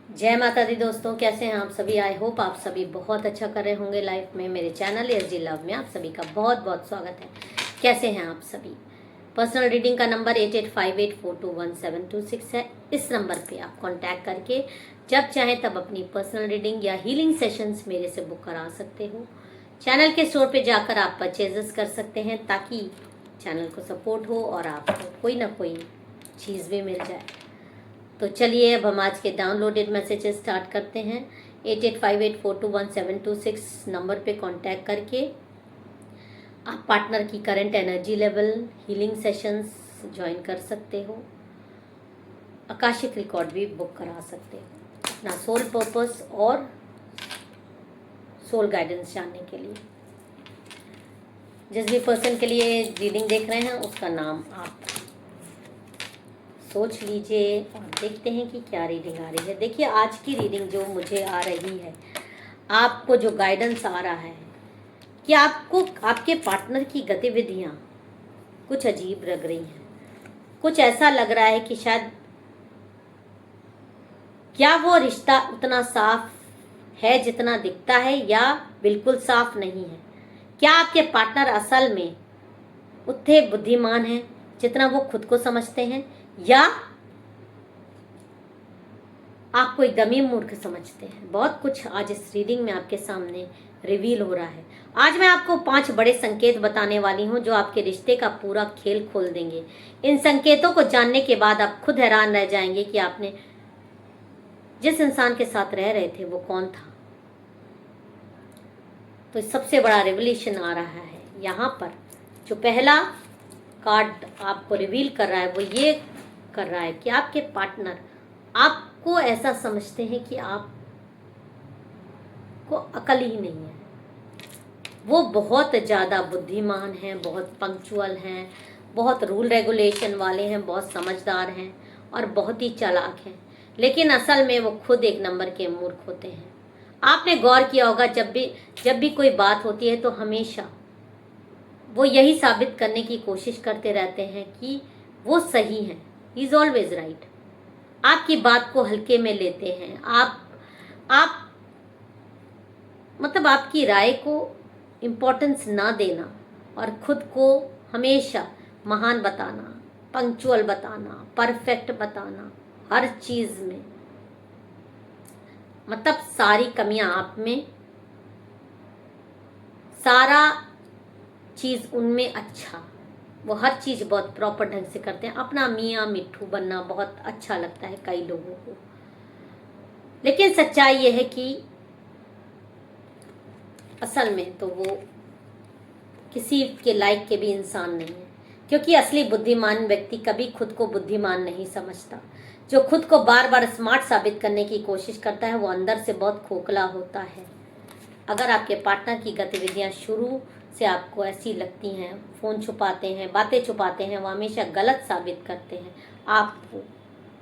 जय माता दी दोस्तों, कैसे हैं आप सभी। आई होप आप सभी बहुत अच्छा कर रहे होंगे लाइफ में। मेरे चैनल एसजी लव में आप सभी का बहुत बहुत स्वागत है। कैसे हैं आप सभी। पर्सनल रीडिंग का नंबर 8858421726 है। इस नंबर पे आप कांटेक्ट करके जब चाहें तब अपनी पर्सनल रीडिंग या हीलिंग सेशंस मेरे से बुक करा सकते हो। चैनल के स्टोर पे जाकर आप परचेजेस कर सकते हैं ताकि चैनल को सपोर्ट हो और आपको कोई ना कोई चीज़ भी मिल जाए। तो चलिए अब हम आज के डाउनलोडेड मैसेजेस स्टार्ट करते हैं। 8858421726 नंबर पे कांटेक्ट करके आप पार्टनर की current energy level, healing sessions join कर सकते हो। आकाशिक रिकॉर्ड भी बुक करा सकते हो अपना सोल पर्पस और सोल गाइडेंस जानने के लिए। जिस भी पर्सन के लिए रीडिंग देख रहे हैं उसका नाम आप सोच लीजिए और देखते हैं कि क्या रीडिंग आ रही है। देखिए आज की रीडिंग जो मुझे आ रही है, आपको जो गाइडेंस आ रहा है कि आपको आपके पार्टनर की गतिविधियां कुछ अजीब लग रही हैं। कुछ ऐसा लग रहा है कि शायद क्या वो रिश्ता उतना साफ है जितना दिखता है या बिल्कुल साफ नहीं है। क्या आपके पार्टनर असल में उतने बुद्धिमान हैं जितना वो खुद को समझते हैं या आपको एकदम ही मूर्ख समझते हैं। बहुत कुछ आज इस रीडिंग में आपके सामने रिवील हो रहा है। आज मैं आपको 5 बड़े संकेत बताने वाली हूं जो आपके रिश्ते का पूरा खेल खोल देंगे। इन संकेतों को जानने के बाद आप खुद हैरान रह जाएंगे कि आपने जिस इंसान के साथ रह रहे थे वो कौन था। तो सबसे बड़ा रिवलेशन आ रहा है यहाँ पर। जो पहला कार्ड आपको रिवील कर रहा है वो ये कर रहा है कि आपके पार्टनर आपको ऐसा समझते हैं कि आपको अकल ही नहीं है। वो बहुत ज़्यादा बुद्धिमान हैं, बहुत पंक्चुअल हैं, बहुत रूल रेगुलेशन वाले हैं, बहुत समझदार हैं और बहुत ही चालाक हैं। लेकिन असल में वो खुद एक नंबर के मूर्ख होते हैं। आपने गौर किया होगा जब भी कोई बात होती है तो हमेशा वो यही साबित करने की कोशिश करते रहते हैं कि वो सही हैं। He is always right. आपकी बात को हल्के में लेते हैं। आप मतलब आपकी राय को इम्पोर्टेंस ना देना और खुद को हमेशा महान बताना, पंक्चुअल बताना, परफेक्ट बताना हर चीज में। मतलब सारी कमियां आप में, सारा चीज उनमें अच्छा। वो हर चीज बहुत प्रॉपर ढंग से करते हैं। अपना मियाँ मिट्ठू बनना बहुत अच्छा लगता है कई लोगों को। लेकिन सच्चाई यह है कि असल में तो वो किसी के लायक के भी इंसान नहीं है। क्योंकि असली बुद्धिमान व्यक्ति कभी खुद को बुद्धिमान नहीं समझता। जो खुद को बार बार स्मार्ट साबित करने की कोशिश करता है वो अंदर से बहुत खोखला होता है। अगर आपके पार्टनर की गतिविधियां शुरू से आपको ऐसी लगती हैं, फ़ोन छुपाते हैं, बातें छुपाते हैं, वो हमेशा गलत साबित करते हैं आपको,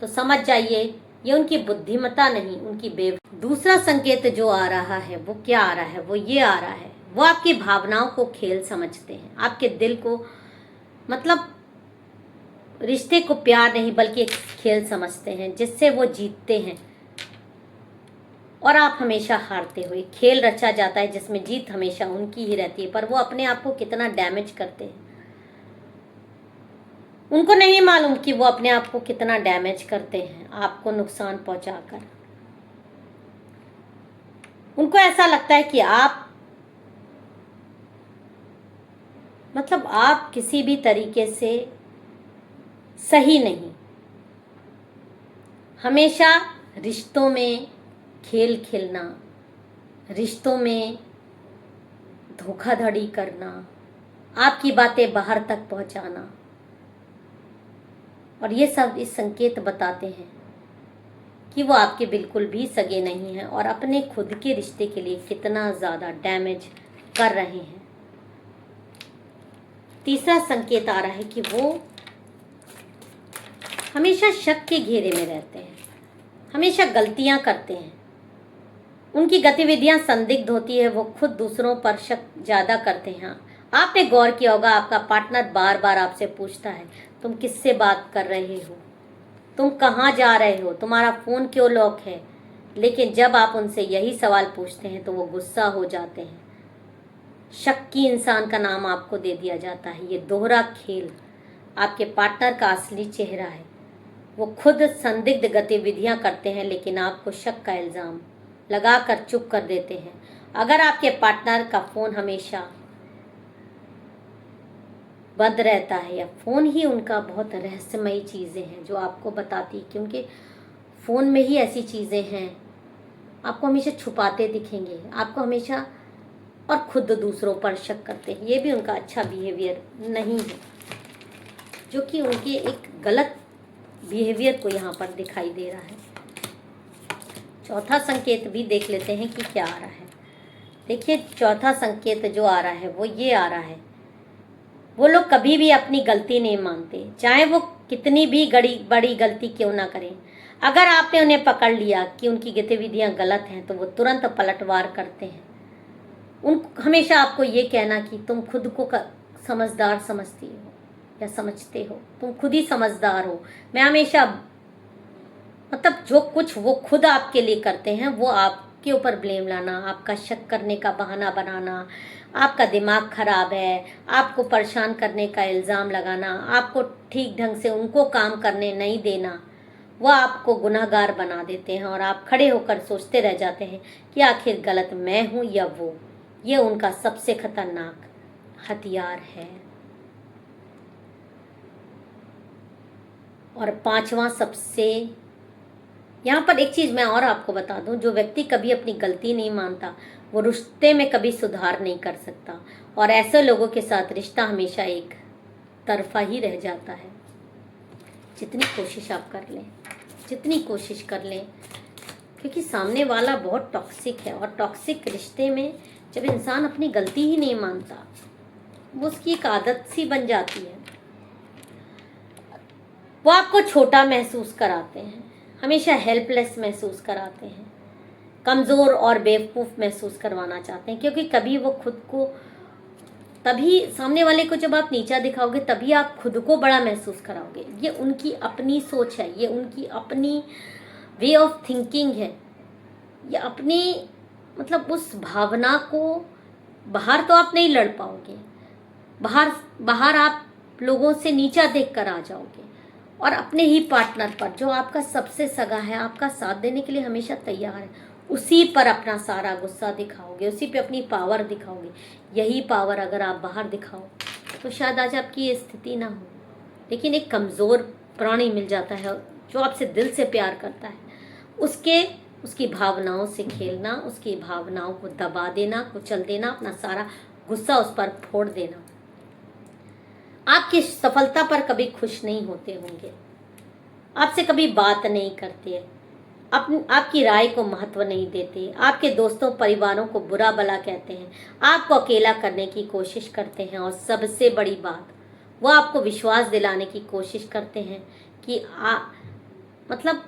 तो समझ जाइए ये उनकी बुद्धिमत्ता नहीं, उनकी दूसरा संकेत जो आ रहा है वो क्या आ रहा है, वो ये आ रहा है वो आपकी भावनाओं को खेल समझते हैं। आपके दिल को, मतलब रिश्ते को प्यार नहीं बल्कि एक खेल समझते हैं जिससे वो जीतते हैं और आप हमेशा हारते हो। एक खेल रचा जाता है जिसमें जीत हमेशा उनकी ही रहती है, पर वो अपने आप को कितना डैमेज करते हैं उनको नहीं मालूम कि वो अपने आप को कितना डैमेज करते हैं आपको नुकसान पहुंचाकर। उनको ऐसा लगता है कि आप, मतलब आप किसी भी तरीके से सही नहीं। हमेशा रिश्तों में खेल खेलना, रिश्तों में धोखाधड़ी करना, आपकी बातें बाहर तक पहुंचाना, और ये सब इस संकेत बताते हैं कि वो आपके बिल्कुल भी सगे नहीं हैं और अपने खुद के रिश्ते के लिए कितना ज़्यादा डैमेज कर रहे हैं। तीसरा संकेत आ रहा है कि वो हमेशा शक के घेरे में रहते हैं, हमेशा गलतियां करते हैं, उनकी गतिविधियां संदिग्ध होती है, वो खुद दूसरों पर शक ज़्यादा करते हैं। आपने गौर किया होगा आपका पार्टनर बार बार आपसे पूछता है तुम किससे बात कर रहे हो, तुम कहाँ जा रहे हो, तुम्हारा फ़ोन क्यों लॉक है, लेकिन जब आप उनसे यही सवाल पूछते हैं तो वो गुस्सा हो जाते हैं। शक्की इंसान का नाम आपको दे दिया जाता है। ये दोहरा खेल आपके पार्टनर का असली चेहरा है। वो खुद संदिग्ध गतिविधियां करते हैं लेकिन आपको शक का इल्ज़ाम लगाकर चुप कर देते हैं। अगर आपके पार्टनर का फ़ोन हमेशा बंद रहता है या फ़ोन ही उनका बहुत रहस्यमयी चीज़ें हैं जो आपको बताती, क्योंकि फ़ोन में ही ऐसी चीज़ें हैं आपको हमेशा छुपाते दिखेंगे, आपको हमेशा, और खुद दूसरों पर शक करते हैं। ये भी उनका अच्छा बिहेवियर नहीं है, जो कि उनके एक गलत बिहेवियर को यहाँ पर दिखाई दे रहा है। चौथा संकेत भी देख लेते हैं कि क्या आ रहा है। देखिए, चौथा संकेत जो आ रहा है वो ये आ रहा है, वो लोग कभी भी अपनी गलती नहीं मानते, चाहे वो कितनी भी बड़ी गलती क्यों ना करें। अगर आपने उन्हें पकड़ लिया कि उनकी गतिविधियां गलत हैं तो वो तुरंत पलटवार करते हैं। उन हमेशा आपको ये कहना कि तुम खुद को समझदार समझती हो या समझते हो, तुम खुद ही समझदार हो। मैं हमेशा, मतलब जो कुछ वो खुद आपके लिए करते हैं वो आपके ऊपर ब्लेम लाना, आपका शक करने का बहाना बनाना, आपका दिमाग खराब है, आपको परेशान करने का इल्ज़ाम लगाना, आपको ठीक ढंग से उनको काम करने नहीं देना, वो आपको गुनहगार बना देते हैं और आप खड़े होकर सोचते रह जाते हैं कि आखिर गलत मैं हूँ या वो। ये उनका सबसे खतरनाक हथियार है। और पांचवा सबसे, यहाँ पर एक चीज़ मैं और आपको बता दूं, जो व्यक्ति कभी अपनी गलती नहीं मानता वो रिश्ते में कभी सुधार नहीं कर सकता, और ऐसे लोगों के साथ रिश्ता हमेशा एक तरफा ही रह जाता है। जितनी कोशिश आप कर लें, जितनी कोशिश कर लें, क्योंकि सामने वाला बहुत टॉक्सिक है, और टॉक्सिक रिश्ते में जब इंसान अपनी गलती ही नहीं मानता, वो उसकी एक आदत सी बन जाती है। वो आपको छोटा महसूस कराते हैं, हमेशा हेल्पलेस महसूस कराते हैं, कमज़ोर और बेवकूफ़ महसूस करवाना चाहते हैं, क्योंकि कभी वो खुद को, तभी सामने वाले को जब आप नीचा दिखाओगे तभी आप खुद को बड़ा महसूस कराओगे। ये उनकी अपनी सोच है, ये उनकी अपनी वे ऑफ थिंकिंग है, ये अपनी, मतलब उस भावना को बाहर तो आप नहीं लड़ पाओगे, बाहर आप लोगों से नीचा देख कर आ जाओगे, और अपने ही पार्टनर पर, जो आपका सबसे सगा है, आपका साथ देने के लिए हमेशा तैयार है, उसी पर अपना सारा गुस्सा दिखाओगे, उसी पे अपनी पावर दिखाओगे। यही पावर अगर आप बाहर दिखाओ तो शायद आज आपकी ये स्थिति ना हो, लेकिन एक कमज़ोर प्राणी मिल जाता है जो आपसे दिल से प्यार करता है, उसकी भावनाओं से खेलना, उसकी भावनाओं को दबा देना, कुचल देना, अपना सारा गुस्सा उस पर फोड़ देना। आपकी सफलता पर कभी खुश नहीं होते होंगे, आपसे कभी बात नहीं करते, आपकी राय को महत्व नहीं देते, आपके दोस्तों परिवारों को बुरा भला कहते हैं, आपको अकेला करने की कोशिश करते हैं, और सबसे बड़ी बात, वो आपको विश्वास दिलाने की कोशिश करते हैं कि मतलब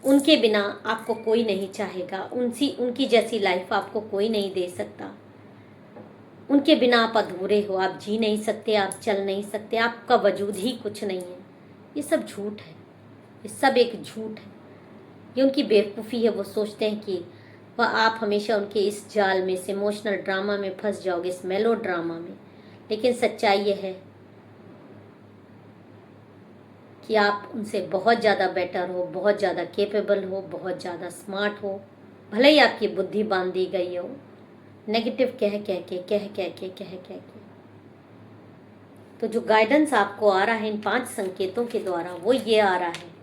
उनके बिना आपको कोई नहीं चाहेगा, उनकी जैसी लाइफ आपको कोई नहीं दे सकता, उनके बिना आप अधूरे हो, आप जी नहीं सकते, आप चल नहीं सकते, आपका वजूद ही कुछ नहीं है। ये सब झूठ है, ये सब एक झूठ है, ये उनकी बेवकूफ़ी है। वो सोचते हैं कि वह आप हमेशा उनके इस जाल में, इस इमोशनल ड्रामा में फंस जाओगे, इस मेलो ड्रामा में, लेकिन सच्चाई ये है कि आप उनसे बहुत ज़्यादा बेटर हो, बहुत ज़्यादा केपेबल हो, बहुत ज़्यादा स्मार्ट हो, भले ही आपकी बुद्धि बांध दी गई हो नेगेटिव कह के। तो जो गाइडेंस आपको आ रहा है इन 5 संकेतों के द्वारा, वो ये आ रहा है,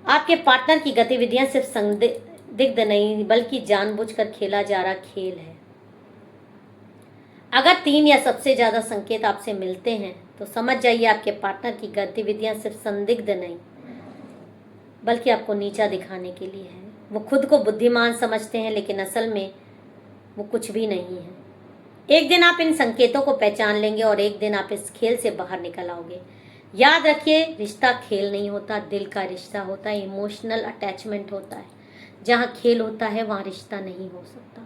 आपके पार्टनर की गतिविधियां सिर्फ संदिग्ध नहीं बल्कि जानबूझकर खेला जा रहा खेल है। अगर 3 या सबसे ज़्यादा संकेत आपसे मिलते हैं तो समझ जाइए आपके पार्टनर की गतिविधियां सिर्फ संदिग्ध नहीं बल्कि आपको नीचा दिखाने के लिए है। वो खुद को बुद्धिमान समझते हैं लेकिन असल में वो कुछ भी नहीं है। एक दिन आप इन संकेतों को पहचान लेंगे और एक दिन आप इस खेल से बाहर निकल आओगे। याद रखिए, रिश्ता खेल नहीं होता, दिल का रिश्ता होता है, इमोशनल अटैचमेंट होता है। जहाँ खेल होता है वहाँ रिश्ता नहीं हो सकता।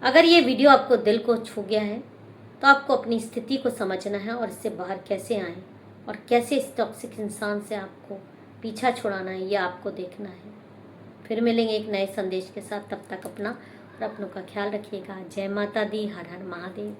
अगर ये वीडियो आपको दिल को छू गया है तो आपको अपनी स्थिति को समझना है और इससे बाहर कैसे आएं और कैसे इस टॉक्सिक इंसान से आपको पीछा छुड़ाना है, ये आपको देखना है। फिर मिलेंगे एक नए संदेश के साथ, तब तक अपना और अपनों का ख्याल रखिएगा। जय माता दी, हर हर महादेव।